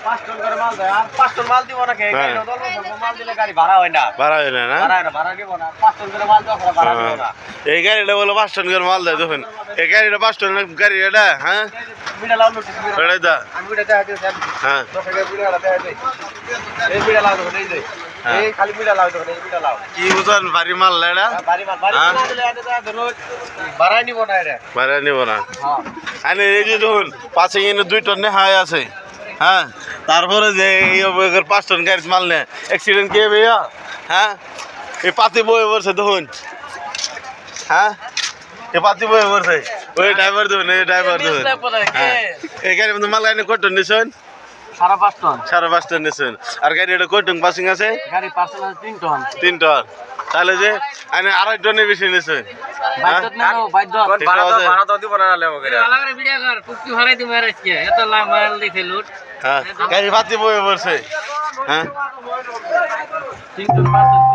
5 ton করে মাল দেয় আর 5 টন মাল দিব না কে গাড়ি দল মাল দিলে গাড়ি ভাড়া হয় না ভাড়া হয় না ভাড়া দিব না 5 টন করে মাল দাও ভাড়া দিব না এই গাড়িটা বলে 5 টন করে মাল দেয় দেখুন এই গাড়িটা 5 টন গাড়ি এটা হ্যাঁ বিড়া লাউ লুটি এটা দা আমি বিড়া দেখা দিছি হ্যাঁ তো থেকে বিড়া দেখা দেই এই বিড়া লাউ দেখুন এই যে এই খালি বিড়া লাউ দেখুন এই বিড়া লাউ কি বুঝান ভারী মাল এটা বাড়ি মাল দিলে আগে যা ধরো ভাড়া নিব না এটা ভাড়া নিব না হ্যাঁ আরে এই যে দেখুন পাশে এনে 2 টন হাই আছে হ্যাঁ তারপরে যে এই 5 টন গাড়ি মাল নে অ্যাক্সিডেন্ট কে ভাইয়া হ্যাঁ এই পাতি বয়ে বসে দেখুন হ্যাঁ এ পাতি বয়ে বসে ওই ড্রাইভার দেখুন এই ড্রাইভার দেখুন এই গাড়ির মধ্যে মাল গাড়ি কত টন নিছেন 5.5 টন 5.5 টন নিছেন আর গাড়ি এটা কত টন পাসিং আছে গাড়ি পার্সেল আছে 3 টন 3 টন তাহলে যে আনে 2.5 টনের বেশি নিছেন বাইদত না বাইদত ভাড়া তো দিব না লেবো গাড়ি আলাদা ভিডিও কর পুকি ভাড়াই দিমু আর আজকে এত লাখ মাল দেখে লুট হ্যাঁ গাড়ি পাতি বয়ে বসে হ্যাঁ 3 টন পার্সেল